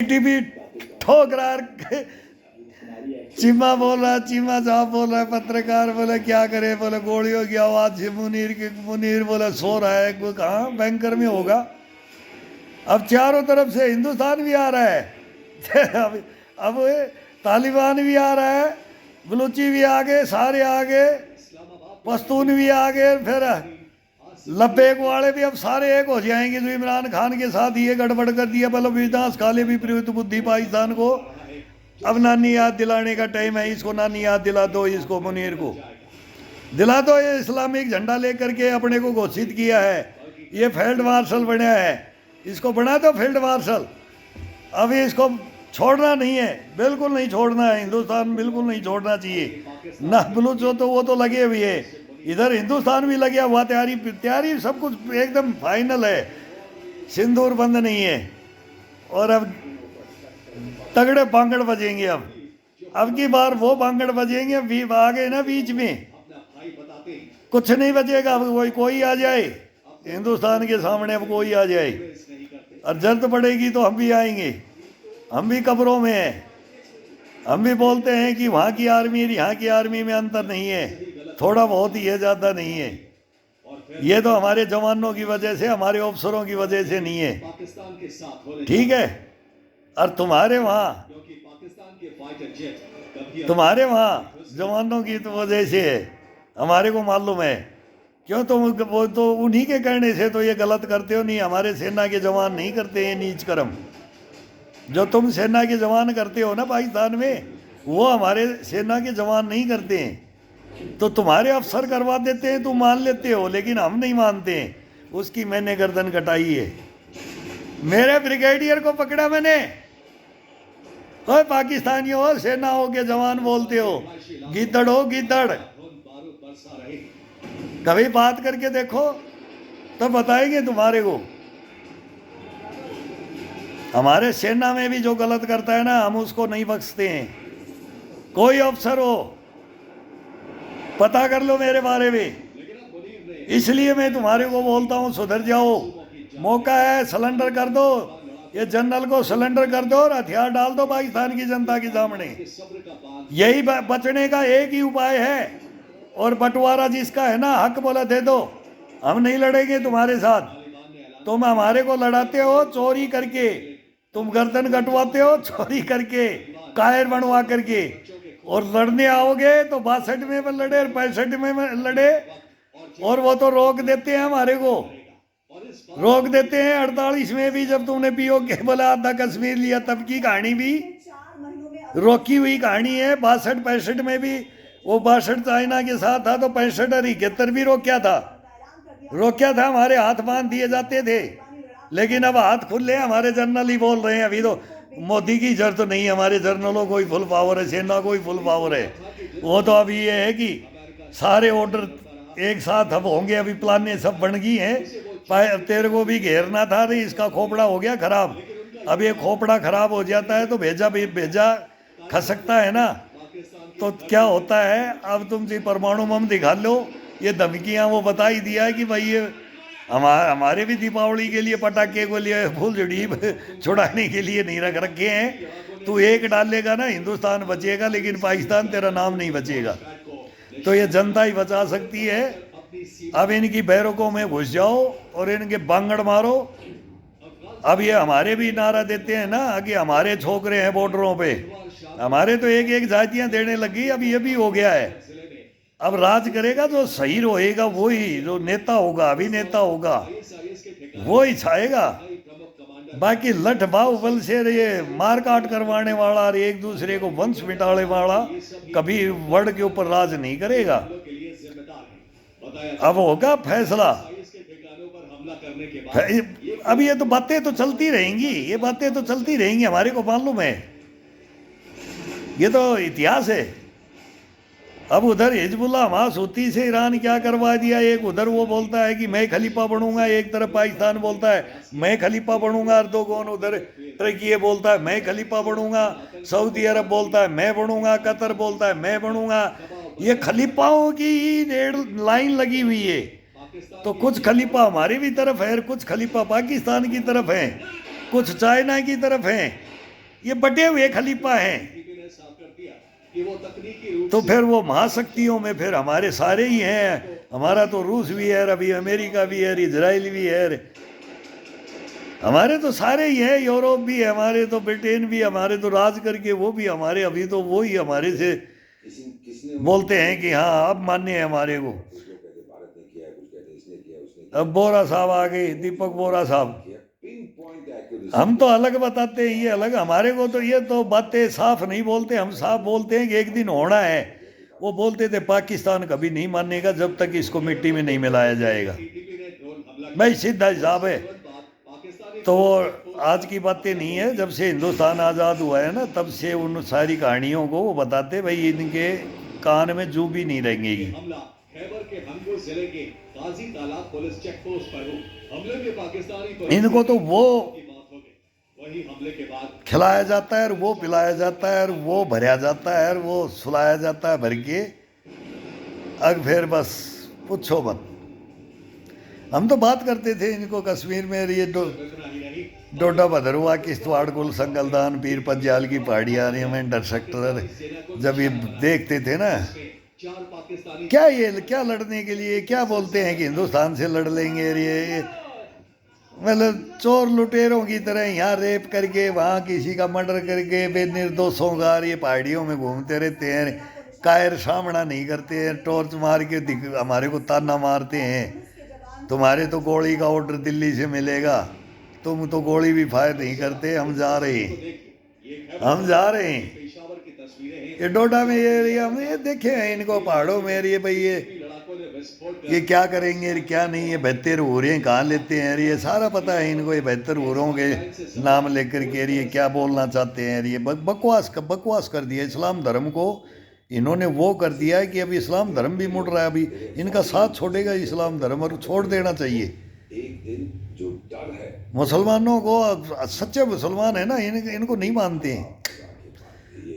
TV ठोकरार Cheema बोल रहा है, चीमा साहब बोल रहा है, पत्रकार बोले क्या करे, बोले गोलियों की आवाज से मुनीर बोले सो रहा है, कोई कहाँ बैंकर में होगा। अब चारों तरफ से हिंदुस्तान भी आ रहा है अब तालिबान भी आ रहा है, बलूची भी आ गए, सारे आ गए, पश्तून भी आ गए, फिर लब्बैक वाले भी अब सारे एक हो जाएंगे। जो इमरान खान के साथ ये गड़बड़ कर दिया, मतलब विनाश काले भी प्रयुक्त बुद्धि पाकिस्तान को। अब नानी याद दिलाने का टाइम है, इसको नानी याद दिला दो, इसको मुनीर को दिला दो। ये इस्लामिक झंडा लेकर के अपने को घोषित किया है, ये फील्ड मार्शल बना है, इसको बना दो फील्ड मार्शल। अभी इसको छोड़ना नहीं है, बिल्कुल नहीं छोड़ना है, हिंदुस्तान बिल्कुल नहीं छोड़ना चाहिए ना। बलूच हो तो वो तो लगे हुए है, इधर हिंदुस्तान भी लगे हुआ, तैयारी सब कुछ एकदम फाइनल है, सिंदूर बंद नहीं है। और अब तगड़े बांगड़ बजेंगे। अब की बार वो बांगड़ बजेंगे, आ गए ना बीच में, कुछ नहीं बचेगा। अब कोई आ जाए हिंदुस्तान के सामने, अब कोई आ जाए और जरूरत पड़ेगी तो हम भी आएंगे। हम भी कब्रों में हैं, हम भी बोलते हैं कि वहाँ की आर्मी और यहाँ की आर्मी में अंतर नहीं है, थोड़ा बहुत ही है, ज़्यादा नहीं है। ये तो हमारे जवानों की वजह से, हमारे अफसरों की वजह से नहीं है, ठीक है। और तुम्हारे वहाँ जवानों की तो वजह से है, हमारे को मालूम है। क्यों तुम वो तो उन्हीं के कहने से तो ये गलत करते हो, नहीं हमारे सेना के जवान नहीं करते ये नीच कर्म। जो तुम सेना के जवान करते हो ना पाकिस्तान में, वो हमारे सेना के जवान नहीं करते हैं। तो तुम्हारे अफसर करवा देते हैं, तुम मान लेते हो, लेकिन हम नहीं मानते हैं। उसकी मैंने गर्दन कटाई है, मेरे ब्रिगेडियर को पकड़ा मैंने। तो पाकिस्तानियों हो, सेनाओं के जवान बोलते हो, गीदड़ हो गीदड़। कभी बात करके देखो तो बताएंगे तुम्हारे को। हमारे सेना में भी जो गलत करता है ना, हम उसको नहीं बख्शते हैं। कोई अफसर हो, पता कर लो मेरे बारे में। इसलिए मैं तुम्हारे को बोलता हूँ सुधर जाओ, मौका है, सलेंडर कर दो, ये जनरल को सलेंडर कर दो और हथियार डाल दो पाकिस्तान की जनता के सामने। यही बचने का एक ही उपाय है। और बंटवारा जिसका है ना, हक बोला दे दो, हम नहीं लड़ेंगे तुम्हारे साथ। तुम हमारे को लड़ाते हो चोरी करके, तुम गर्दन कटवाते हो चोरी करके, कायर बनवा करके, और लड़ने आओगे तो 62 में लड़े और 65 में लड़े। और वो तो रोक देते हैं, हमारे को रोक देते हैं। 48 में भी जब तुमने पीओके बोला आधा कश्मीर लिया, तब की कहानी भी रोकी हुई कहानी है। 62-65 में भी वो 62 चाइना के साथ था, तो 65 और 71 भी रोक्या था, हमारे हाथ बांध दिए जाते थे। लेकिन अब हाथ खुले, हमारे जनरल ही बोल रहे हैं। अभी तो मोदी की जरूरत नहीं है, हमारे जनरलों को ही फुल पावर है, सेना को ही फुल पावर है। वो तो अभी ये है कि सारे ऑर्डर एक साथ अब होंगे, अभी प्लानें सब बन गई हैं। तेरे को भी घेरना था, नहीं इसका खोपड़ा हो गया खराब। अब ये खोपड़ा खराब हो जाता है तो भेजा खसकता है ना, तो क्या होता है। अब तुम जी परमाणु बम दिखा लो, ये धमकियाँ वो बता ही दिया है कि भाई ये हमारे भी दीपावली के लिए पटाखे को लिए फुलझड़ी छुड़ाने के लिए नहीं रख रखे हैं। तू एक डालेगा ना, हिंदुस्तान बचेगा, लेकिन पाकिस्तान तेरा नाम नहीं बचेगा। तो ये जनता ही बचा सकती है। अब इनकी बैरकों में घुस जाओ और इनके बांगड़ मारो। अब ये हमारे भी नारा देते हैं ना कि हमारे छोकरे हैं बॉर्डरों पे, हमारे तो एक एक जातियां देने लगी। अब ये भी हो गया है। अब राज करेगा जो सही रहेगा, वो ही जो नेता होगा, अभिनेता होगा, वो ही छाएगा। बाकी लठ बाहुबल से ये मार काट करवाने वाला और एक दूसरे को वंश मिटाने वाला कभी वर्ड के ऊपर राज नहीं करेगा। अब होगा फैसला। अब ये तो बातें तो चलती रहेंगी, ये बातें तो चलती रहेंगी, हमारे को मालूम है, ये तो इतिहास है। अब उधर हिजबुल्लाह हमास होती से ईरान क्या करवा दिया। एक उधर वो बोलता है कि मैं खलीफा बनूंगा, एक तरफ पाकिस्तान बोलता है मैं खलीफा बनूंगा, अर्दोगन उधर टर्की बोलता है मैं खलीफा बनूंगा, सऊदी अरब बोलता है मैं बनूंगा, कतर बोलता है मैं बनूंगा। ये खलीफाओं की रेड लाइन लगी हुई है। तो कुछ खलीफा हमारी भी तरफ है, कुछ खलीफा पाकिस्तान की तरफ है, कुछ चाइना की तरफ है। ये बटे हुए खलीफा हैं। तो फिर वो महाशक्तियों में फिर हमारे सारे ही हैं। हमारा तो रूस भी है, अभी अमेरिका भी है, इजराइल भी है, हमारे तो सारे ही हैं, यूरोप भी है, हमारे तो ब्रिटेन भी, हमारे तो राज करके वो भी हमारे, अभी तो वो ही हमारे से बोलते हैं कि हाँ आप मान्य है हमारे को। अब बोरा साहब आ गए, दीपक बोरा साहब, हम तो अलग बताते हैं, ये अलग, हमारे को तो ये तो बातें साफ नहीं बोलते, हम साफ बोलते हैं कि एक दिन होना है। वो बोलते थे पाकिस्तान कभी नहीं मानेगा जब तक इसको मिट्टी में नहीं मिलाया जाएगा। भाई सीधा हिसाब है। तो आज की बातें नहीं है, जब से हिंदुस्तान आज़ाद हुआ है ना तब से उन सारी कहानियों को वो बताते, भाई इनके कान में जू भी नहीं रहेंगी। खैबर के हनपुर जिले के गाजी तालाब पुलिस चेक पोस्ट पर हमले में पाकिस्तानी, इनको तो वो वही हमले के बाद खिलाया जाता है और वो पिलाया जाता है और वो भरा जाता है और वो सुलाया जाता है भर के। अब फिर बस पूछो मत। हम तो बात करते थे इनको कश्मीर में ये डोडा भदरवा किश्तवाड़ कुल संगलदान पीर पंजाल की पहाड़ियाँ में इंटर सेक्टर, जब ये देखते थे ना क्या ये क्या लड़ने के लिए क्या बोलते हैं कि हिंदुस्तान से लड़ लेंगे, ये मतलब चोर लुटेरों की तरह यहाँ रेप करके वहाँ किसी का मर्डर करके बेनिर्दोषों का ये पहाड़ियों में घूमते रहते हैं, कायर सामना नहीं करते हैं, टॉर्च मार के हमारे को ताना मारते हैं, तुम्हारे तो गोली का ऑर्डर दिल्ली से मिलेगा, तुम तो गोली भी फायर नहीं करते, हम जा रहे हैं, हम जा रहे हैं। ये डोडा में ये एरिया में ये देखे हैं इनको पहाड़ों में, ये भाई ये क्या करेंगे क्या नहीं, ये बेहतर हो रहे हैं कहाँ लेते हैं, ये सारा पता है इनको, ये बेहतर हो रहे होंगे नाम लेकर के ये क्या बोलना चाहते हैं। ये बकवास कर दिया इस्लाम धर्म को इन्होंने, वो कर दिया है कि अभी इस्लाम धर्म भी मुड़ रहा है, अभी इनका साथ छोड़ेगा इस्लाम धर्म और छोड़ देना चाहिए। एक दिन जो डर है मुसलमानों को, सच्चे मुसलमान है ना इनको नहीं मानते हैं।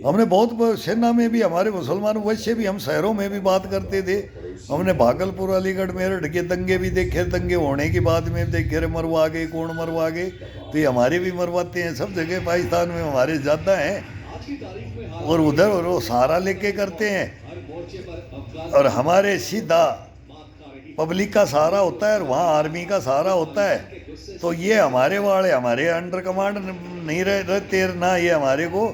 हमने बहुत सेना में भी हमारे मुसलमान, वैसे भी हम शहरों में भी बात करते थे, हमने भागलपुर अलीगढ़ मेरठ के दंगे भी देखे, दंगे होने के बाद में देखे रे मरवा गए, कौन मरवा गए, तो ये हमारे भी मरवाते हैं सब जगह, पाकिस्तान में हमारे ज़्यादा हैं और उधर और वो सहारा लेके करते हैं और हमारे सीधा पब्लिक का सहारा होता है और वहाँ आर्मी का सहारा होता है। तो ये हमारे वाले हमारे अंडर कमांड नहीं रहते ना, ये हमारे को,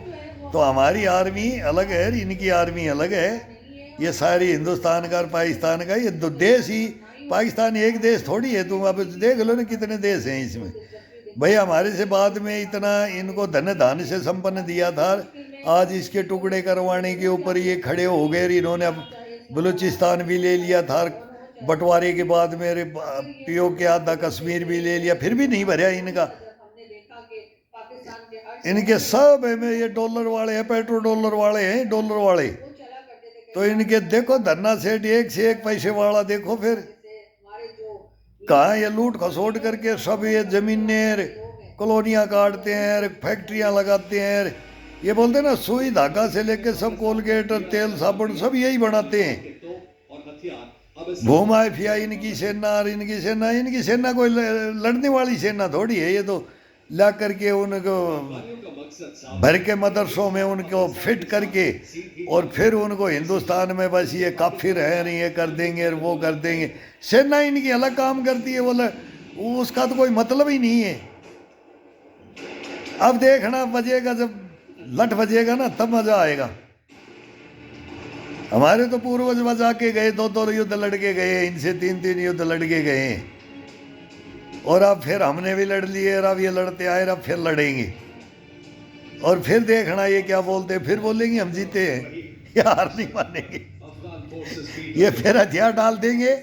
तो हमारी आर्मी अलग है, इनकी आर्मी अलग है, ये सारी हिंदुस्तान का और पाकिस्तान का, ये दो देश ही, पाकिस्तान एक देश थोड़ी है, तुम अब देख लो ना कितने देश हैं इसमें। भाई हमारे से बाद में इतना इनको धन धान से संपन्न दिया था, आज इसके टुकड़े करवाने के ऊपर ये खड़े हो गए, इन्होंने अब बलूचिस्तान भी ले लिया था, बंटवारे के बाद मेरे पीओ के आधा कश्मीर भी ले लिया, फिर भी नहीं भरा इनका। इनके सब में ये डॉलर वाले हैं, पेट्रो डॉलर वाले हैं, डॉलर वाले, तो इनके देखो धरना सेठ एक से एक पैसे वाला, देखो फिर कहाँ ये लूट खसोट करके सब ये जमीनें कॉलोनियाँ काटते हैं, फैक्ट्रियाँ लगाते हैं, ये बोलते हैं ना सुई धागा से लेके सब कोलगेट तेल साबुन सब यही बनाते हैं। घूमाए फिया इनकी सेना और इनकी सेना कोई लड़ने वाली सेना थोड़ी है, ये तो ला करके उनको भर के मदरसों में उनको फिट करके और फिर उनको हिंदुस्तान में बस ये काफिर है नहीं, ये कर देंगे और वो कर देंगे। सेना इनकी अलग काम करती है, बोले उसका तो कोई मतलब ही नहीं है। अब देखना बजेगा, जब लठ बजेगा ना तब मजा आएगा। हमारे तो पूर्वज बजा के गए, दो युद्ध लड़के गए, इनसे तीन युद्ध लड़के गए और अब फिर हमने भी लड़ लिए और अब ये लड़ते आए, अब फिर लड़ेंगे और फिर देखना ये क्या बोलते, फिर बोलेंगे हम जीते हैं, ये हार नहीं मानेंगे, ये फिर हथियार डाल देंगे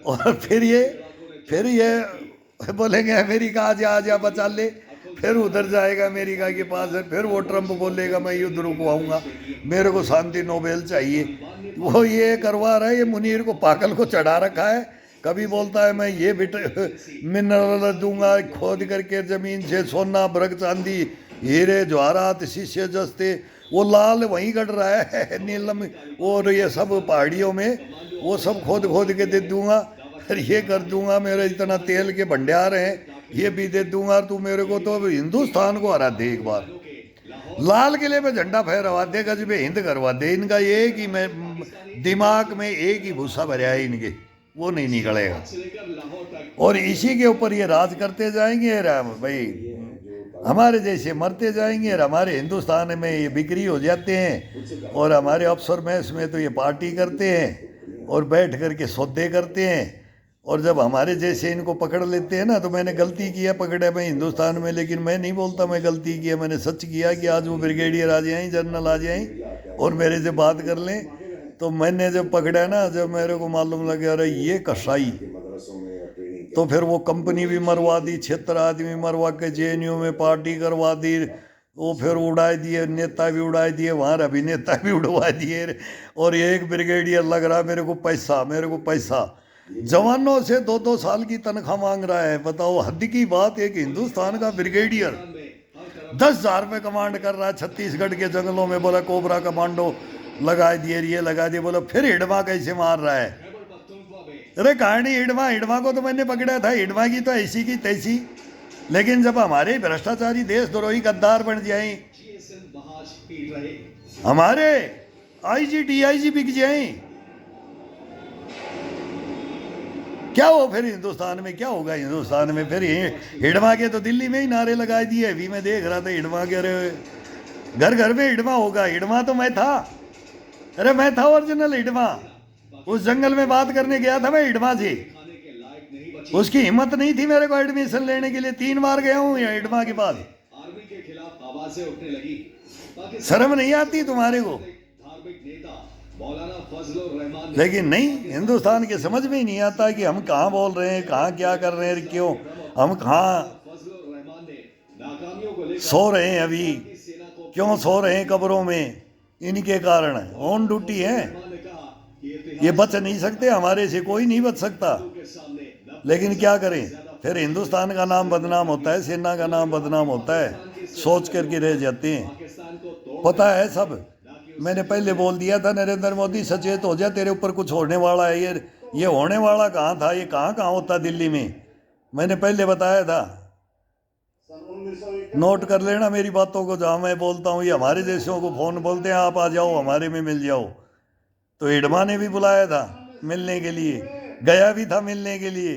और फिर ये बोलेंगे अमेरिका आ जा बचा ले, फिर उधर जाएगा अमेरिका के पास, फिर वो ट्रम्प बोलेगा मैं युद्ध रुकवाऊंगा, मेरे को शांति नोबेल चाहिए। वो ये करवा रहा है, ये मुनीर को पागल को चढ़ा रखा है, कभी बोलता है मैं ये मिनरल दूंगा खोद करके जमीन से, सोना ब्रग चांदी हीरे जवाहरात शीशे जस्ते, वो लाल वहीं कट रहा है नीलम, और ये सब पहाड़ियों में वो सब खोद के दे दूंगा, फिर ये कर दूंगा, मेरे इतना तेल के भंडार हैं ये भी दे दूंगा, तू मेरे को तो हिंदुस्तान को हरा दे एक बार। लाल किले पे झंडा फहरवा दे, गजबे हिंद करवा दे, इनका एक ही में दिमाग में एक ही भूसा भरा है इनके, वो नहीं निकलेगा। और इसी के ऊपर ये राज करते जाएंगे भाई, हमारे जैसे मरते जाएंगे और हमारे हिंदुस्तान में ये बिक्री हो जाते हैं। और हमारे अफसर मैस में तो ये पार्टी करते हैं और बैठ करके सौदे करते हैं। और जब हमारे जैसे इनको पकड़ लेते हैं ना, तो मैंने गलती किया पकड़े मैं हिंदुस्तान में, लेकिन मैं नहीं बोलता मैं गलती किया, मैंने सच किया कि आज वो ब्रिगेडियर आ जाएं, जनरल आ जाएं और मेरे से बात कर लें। तो मैंने जब पकड़ा ना, जब मेरे को मालूम लग गया अरे ये कसाई, तो फिर वो कंपनी भी मरवा दी, 76 आदमी मरवा के जेएनयू में पार्टी करवा दी, वो फिर उड़ाए दिए, नेता भी उड़ाए दिए, वहाँ अभिनेता भी उड़वा दिए। और एक ब्रिगेडियर लग रहा मेरे को पैसा, मेरे को पैसा, जवानों से 2-2 साल की तनख्वाह मांग रहा है। बताओ हद की बात। एक हिंदुस्तान का ब्रिगेडियर 10,000 रुपये कमांड कर रहा है छत्तीसगढ़ के जंगलों में, बोला कोबरा कमांडो लगा दिए, ये लगा दिए। बोला फिर हिडमा कैसे मार रहा है? अरे कहानी हिडमा, हिडमा को तो मैंने पकड़ा था, हिडमा की तो ऐसी की तैसी। लेकिन जब हमारे भ्रष्टाचारी देशद्रोही गद्दार बन जाए, हमारे आईजी डीआईजी बिक जाए, क्या हो फिर हिंदुस्तान में? क्या होगा हिंदुस्तान में फिर? हिडमा के तो दिल्ली में ही नारे लगाए दिए। अभी मैं देख रहा था हिडमा के, अरे घर घर में हिडमा होगा। हिडमा तो मैं था, अरे मैं था ओरिजिनल हिडमा। उस जंगल में बात करने गया था मैं हिडमा से, उसकी हिम्मत नहीं थी मेरे को एडमिशन लेने के लिए। 3 बार गया हूँ हिडमा के पास। शर्म नहीं आती तुम्हारे को? लेकिन नहीं, हिंदुस्तान के समझ में ही नहीं आता कि हम कहाँ बोल रहे हैं, कहाँ क्या कर रहे हैं, क्यों हम कहाँ सो रहे हैं अभी, क्यों सो रहे हैं कब्रों में? इनके कारण ऑन ड्यूटी है, ये बच नहीं सकते, हमारे से कोई नहीं बच सकता। लेकिन क्या करें, फिर हिंदुस्तान का नाम बदनाम होता है, सेना का नाम बदनाम होता है, सोच करके रह जाते हैं। पता है सब, मैंने पहले बोल दिया था नरेंद्र मोदी सचेत हो जा, तेरे ऊपर कुछ होने वाला है। ये होने वाला कहाँ था? ये कहाँ कहाँ होता दिल्ली में, मैंने पहले बताया था। नोट कर लेना मेरी बातों को, जहाँ मैं बोलता हूँ। ये हमारे देशों को फोन बोलते हैं आप आ जाओ हमारे में मिल जाओ। तो हिडमा ने भी बुलाया था मिलने के लिए, गया भी था मिलने के लिए।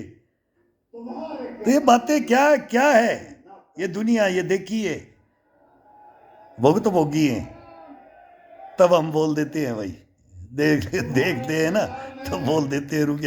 तो ये बातें क्या क्या है? ये दुनिया ये देखिए, भुगत भोगी है, तब हम बोल देते हैं भाई, देखते हैं ना, तो बोल देते हैं रुक